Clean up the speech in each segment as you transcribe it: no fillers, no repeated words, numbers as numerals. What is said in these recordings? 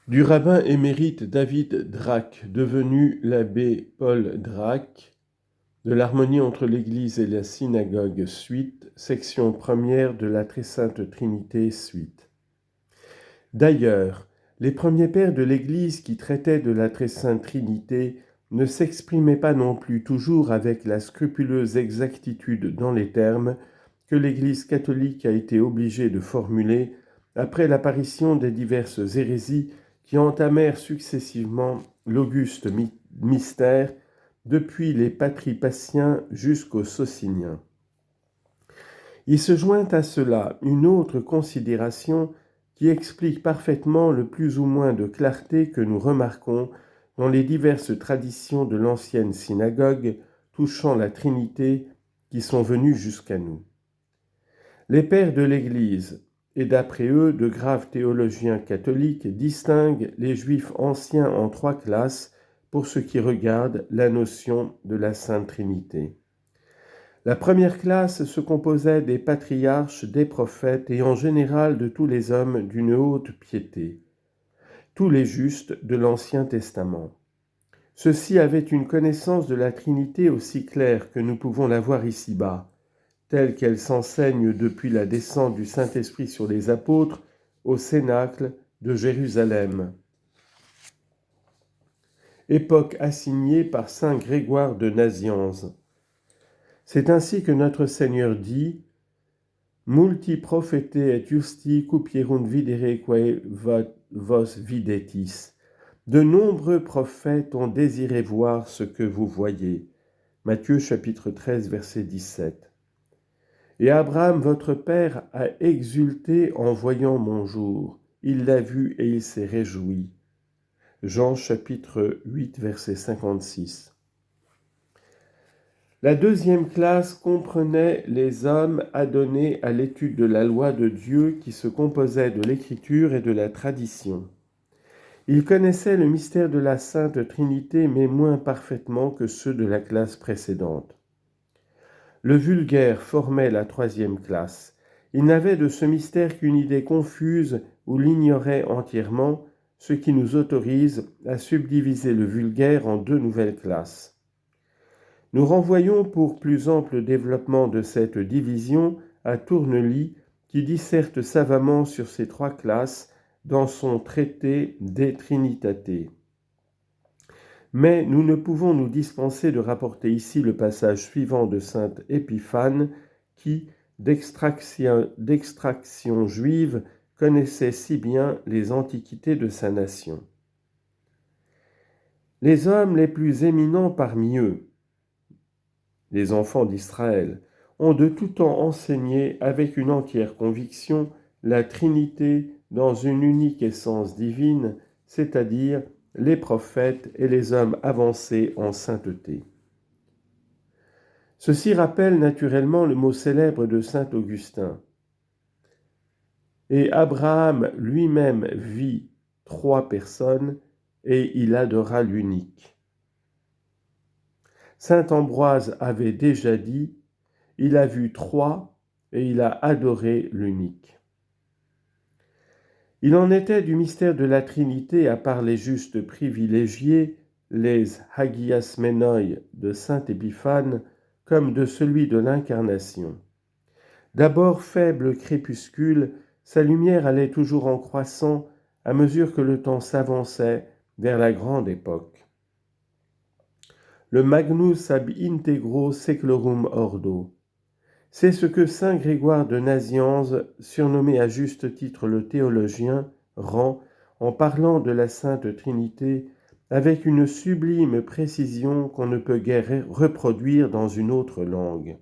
Du rabbin émérite David Drac, devenu l'abbé Paul Drac, de l'harmonie entre l'Église et la synagogue, suite, section première de la Très Sainte Trinité, suite. D'ailleurs, les premiers pères de l'Église qui traitaient de la Très Sainte Trinité ne s'exprimaient pas non plus toujours avec la scrupuleuse exactitude dans les termes que l'Église catholique a été obligée de formuler après l'apparition des diverses hérésies qui entamèrent successivement l'auguste mystère depuis les patripassiens jusqu'aux sociniens. Il se joint à cela une autre considération qui explique parfaitement le plus ou moins de clarté que nous remarquons dans les diverses traditions de l'ancienne synagogue touchant la Trinité qui sont venues jusqu'à nous. Les pères de l'Église, et d'après eux de graves théologiens catholiques, distinguent les Juifs anciens en 3 classes pour ce qui regarde la notion de la Sainte Trinité. La première classe se composait des patriarches, des prophètes et en général de tous les hommes d'une haute piété, tous les justes de l'Ancien Testament. Ceux-ci avaient une connaissance de la Trinité aussi claire que nous pouvons la voir ici-bas, telle qu'elle s'enseigne depuis la descente du Saint-Esprit sur les apôtres au Cénacle de Jérusalem, époque assignée par saint Grégoire de Nazianze. C'est ainsi que notre Seigneur dit « Multi prophete et justi cupierunt videre quae vos videtis » De nombreux prophètes ont désiré voir ce que vous voyez. Matthieu chapitre 13, verset 17. Et Abraham, votre père, a exulté en voyant mon jour. Il l'a vu et il s'est réjoui. Jean chapitre 8, verset 56. La deuxième classe comprenait les hommes adonnés à l'étude de la loi de Dieu qui se composait de l'écriture et de la tradition. Ils connaissaient le mystère de la Sainte Trinité, mais moins parfaitement que ceux de la classe précédente. Le vulgaire formait la troisième classe. Il n'avait de ce mystère qu'une idée confuse ou l'ignorait entièrement, ce qui nous autorise à subdiviser le vulgaire en 2 nouvelles classes. Nous renvoyons pour plus ample développement de cette division à Tournely, qui disserte savamment sur ces 3 classes dans son traité De Trinitate. Mais nous ne pouvons nous dispenser de rapporter ici le passage suivant de saint Épiphane qui, d'extraction juive, connaissait si bien les antiquités de sa nation. Les hommes les plus éminents parmi eux, les enfants d'Israël, ont de tout temps enseigné avec une entière conviction la Trinité dans une unique essence divine, c'est-à-dire les prophètes et les hommes avancés en sainteté. Ceci rappelle naturellement le mot célèbre de saint Augustin. Et Abraham lui-même vit 3 personnes et il adora l'unique. Saint Ambroise avait déjà dit « Il a vu 3 et il a adoré l'unique ». Il en était du mystère de la Trinité, à part les justes privilégiés, les Hagias Menoi de saint Épiphane, comme de celui de l'Incarnation. D'abord faible crépuscule, sa lumière allait toujours en croissant à mesure que le temps s'avançait vers la grande époque. Le Magnus ab integro seclorum ordo. C'est ce que saint Grégoire de Nazianze, surnommé à juste titre le théologien, rend en parlant de la Sainte Trinité avec une sublime précision qu'on ne peut guère reproduire dans une autre langue.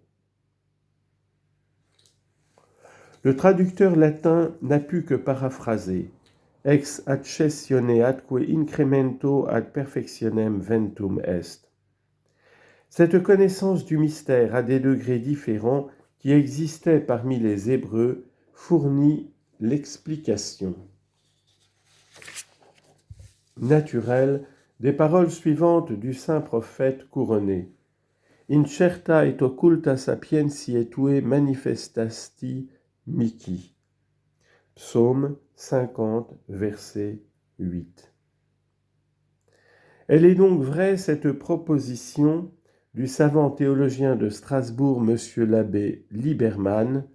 Le traducteur latin n'a pu que paraphraser « ex accessione atque incremento ad perfectionem ventum est ». Cette connaissance du mystère à des degrés différents qui existaient parmi les Hébreux fournit l'explication naturelle des paroles suivantes du saint prophète couronné. Incerta et occulta sapientiae tue manifestasti mihi. Psaume 50, verset 8. Elle est donc vraie, cette proposition du savant théologien de Strasbourg, M. l'abbé Libermann,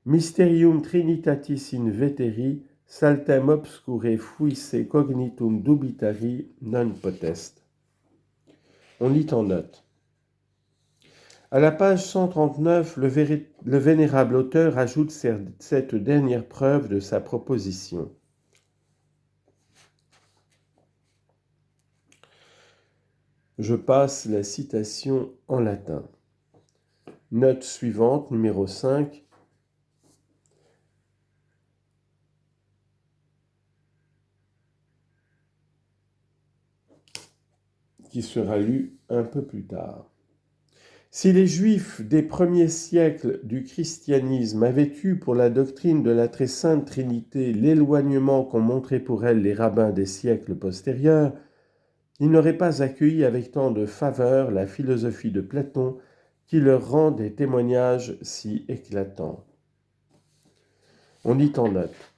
Mysterium Trinitatis in veteri, saltem obscure fuisse cognitum dubitari non potest. On lit en note. À la page 139, le vénérable auteur ajoute cette dernière preuve de sa proposition. Je passe la citation en latin. Note suivante, numéro 5. Qui sera lue un peu plus tard. Si les Juifs des premiers siècles du christianisme avaient eu pour la doctrine de la très sainte Trinité l'éloignement qu'ont montré pour elle les rabbins des siècles postérieurs, ils n'auraient pas accueilli avec tant de faveur la philosophie de Platon qui leur rend des témoignages si éclatants. On dit en note.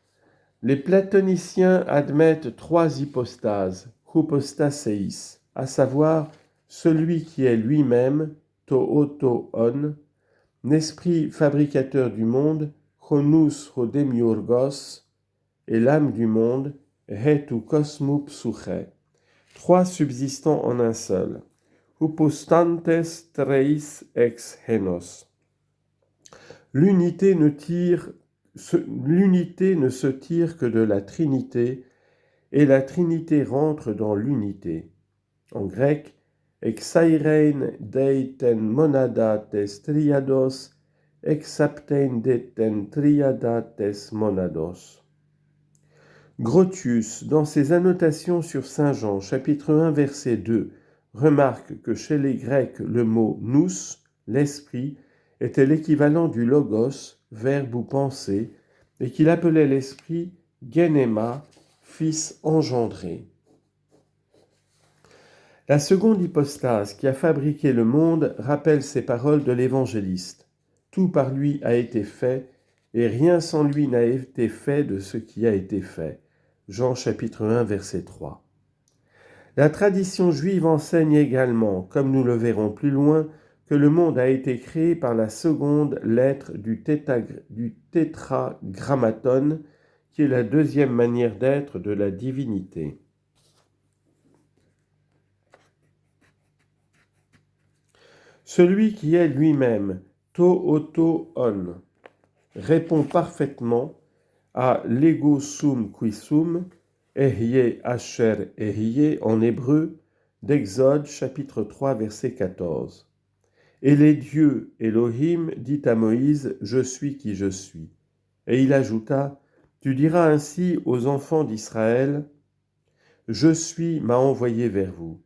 Les platoniciens admettent 3 hypostases, hypostaseis, à savoir celui qui est lui-même, to auto-on, l'esprit fabricateur du monde, chonous ho demiurgos, et l'âme du monde, he tu cosmou psuche, 3 subsistant en un seul, hypostantes treis ex henos. L'unité ne se tire que de la Trinité, et la Trinité rentre dans l'unité. En grec, exairein deiten monada tes triados, exaptein deiten triada tes monados. Grotius, dans ses annotations sur Saint Jean, chapitre 1, verset 2, remarque que chez les Grecs, le mot nous, l'esprit, était l'équivalent du logos, verbe ou pensée, et qu'il appelait l'esprit genema, fils engendré. La seconde hypostase qui a fabriqué le monde rappelle ces paroles de l'évangéliste. Tout par lui a été fait, et rien sans lui n'a été fait de ce qui a été fait. Jean chapitre 1, verset 3. La tradition juive enseigne également, comme nous le verrons plus loin, que le monde a été créé par la seconde lettre du tétragrammaton, qui est la deuxième manière d'être de la divinité. Celui qui est lui-même, to auto on, répond parfaitement à l'ego sum qui sum, ehye asher ehye en hébreu, d'Exode chapitre 3 verset 14. Et les dieux, Elohim, dit à Moïse, je suis qui je suis. Et il ajouta, tu diras ainsi aux enfants d'Israël, je suis m'a envoyé vers vous.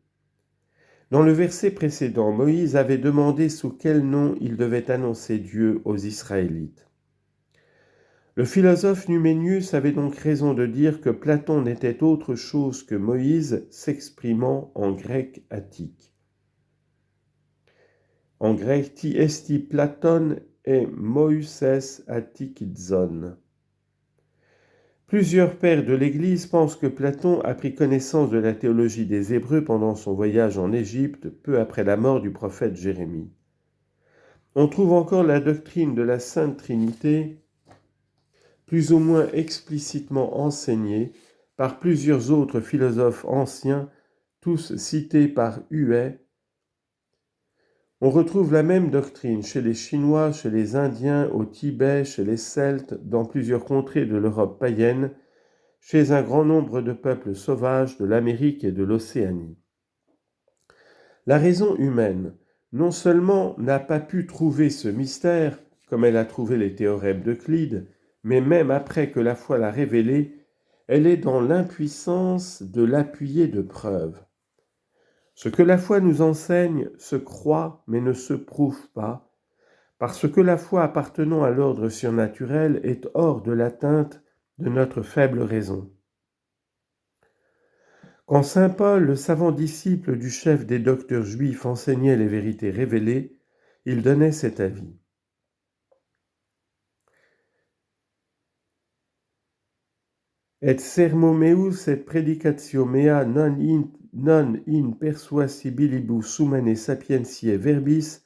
Dans le verset précédent, Moïse avait demandé sous quel nom il devait annoncer Dieu aux Israélites. Le philosophe Numénius avait donc raison de dire que Platon n'était autre chose que Moïse s'exprimant en grec attique. En grec, ti esti Platon et Moïses attikidzon. Plusieurs pères de l'Église pensent que Platon a pris connaissance de la théologie des Hébreux pendant son voyage en Égypte, peu après la mort du prophète Jérémie. On trouve encore la doctrine de la Sainte Trinité, plus ou moins explicitement enseignée par plusieurs autres philosophes anciens, tous cités par Huet. On retrouve la même doctrine chez les Chinois, chez les Indiens, au Tibet, chez les Celtes, dans plusieurs contrées de l'Europe païenne, chez un grand nombre de peuples sauvages de l'Amérique et de l'Océanie. La raison humaine, non seulement n'a pas pu trouver ce mystère, comme elle a trouvé les théorèmes d'Euclide, mais même après que la foi l'a révélé, elle est dans l'impuissance de l'appuyer de preuves. Ce que la foi nous enseigne se croit mais ne se prouve pas, parce que la foi appartenant à l'ordre surnaturel est hors de l'atteinte de notre faible raison. Quand saint Paul, le savant disciple du chef des docteurs juifs, enseignait les vérités révélées, il donnait cet avis. Et sermo meus et predicatio mea non in persuasibilibus humane sapientiae verbis,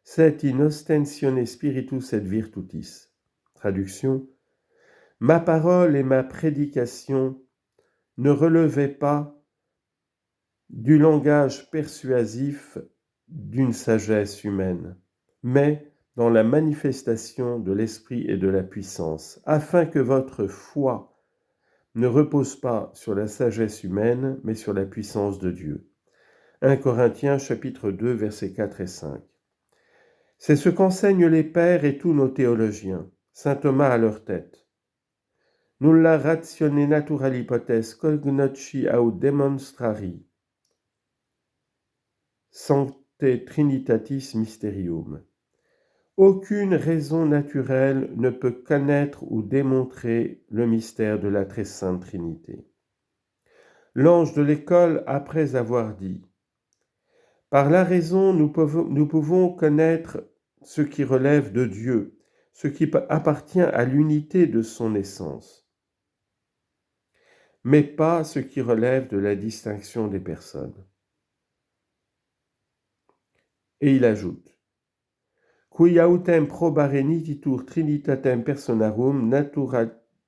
sed in ostensione spiritus et virtutis. Traduction. Ma parole et ma prédication ne relevaient pas du langage persuasif d'une sagesse humaine, mais dans la manifestation de l'esprit et de la puissance, afin que votre foi ne repose pas sur la sagesse humaine, mais sur la puissance de Dieu. 1 Corinthiens chapitre 2, versets 4 et 5. C'est ce qu'enseignent les pères et tous nos théologiens, saint Thomas à leur tête. Nulla ratione naturali potes cognosci aut demonstrari, sancte trinitatis mysterium. Aucune raison naturelle ne peut connaître ou démontrer le mystère de la très sainte Trinité. L'ange de l'école, après avoir dit « Par la raison, nous pouvons connaître ce qui relève de Dieu, ce qui appartient à l'unité de son essence, mais pas ce qui relève de la distinction des personnes. » Et il ajoute Qui autem probare nititur trinitatem personarum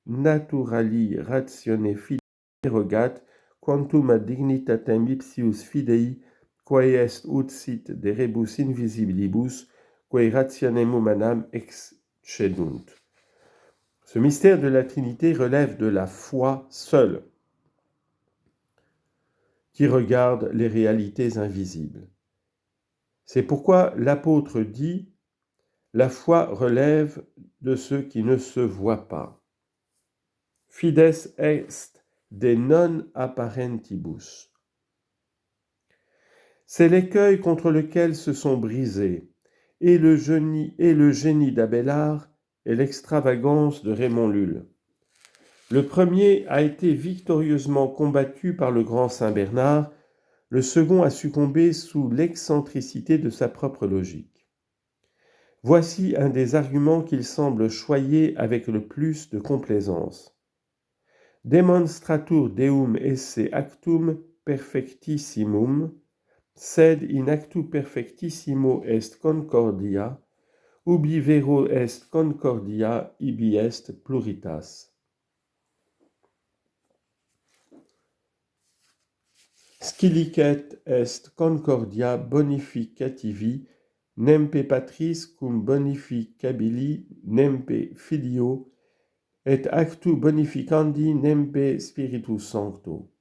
naturali ratione fide erogat quantum ad dignitatem ipsius fidei quae est ut sit de rebus invisibilibus quae rationem humanam excedunt. Ce mystère de la Trinité relève de la foi seule, qui regarde les réalités invisibles. C'est pourquoi l'apôtre dit la foi relève de ce qui ne se voit pas. Fides est de non apparentibus. C'est l'écueil contre lequel se sont brisés et le génie d'Abélard et l'extravagance de Raymond Lulle. Le premier a été victorieusement combattu par le grand Saint Bernard, le second a succombé sous l'excentricité de sa propre logique. Voici un des arguments qu'il semble choyer avec le plus de complaisance. Demonstratur Deum esse actum perfectissimum, sed in actu perfectissimo est concordia, ubi vero est concordia, ibi est pluritas. Scilicet est concordia bonificativi, nempe patris cum bonificabili, nempe filio, et actu bonificandi nempe spiritus sancto.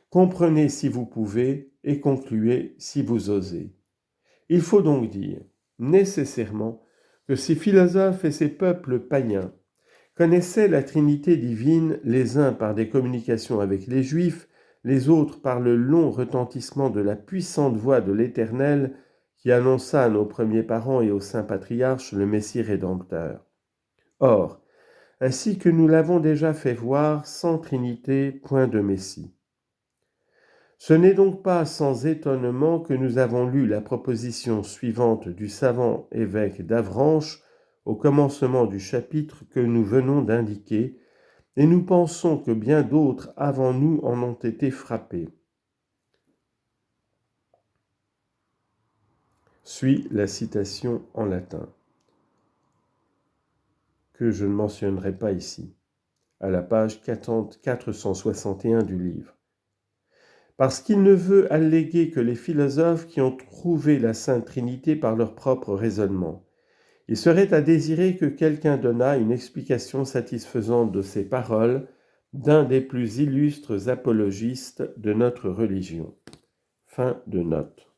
Comprenez si vous pouvez et concluez si vous osez. Il faut donc dire, nécessairement, que ces philosophes et ces peuples païens connaissaient la Trinité divine, les uns par des communications avec les Juifs, les autres par le long retentissement de la puissante voix de l'Éternel qui annonça à nos premiers parents et aux saints patriarches le Messie rédempteur. Or, ainsi que nous l'avons déjà fait voir, sans Trinité, point de Messie. Ce n'est donc pas sans étonnement que nous avons lu la proposition suivante du savant évêque d'Avranches au commencement du chapitre que nous venons d'indiquer, et nous pensons que bien d'autres avant nous en ont été frappés. Suit la citation en latin, que je ne mentionnerai pas ici, à la page 461 du livre. Parce qu'il ne veut alléguer que les philosophes qui ont trouvé la Sainte Trinité par leur propre raisonnement. Il serait à désirer que quelqu'un donnât une explication satisfaisante de ces paroles d'un des plus illustres apologistes de notre religion. Fin de note.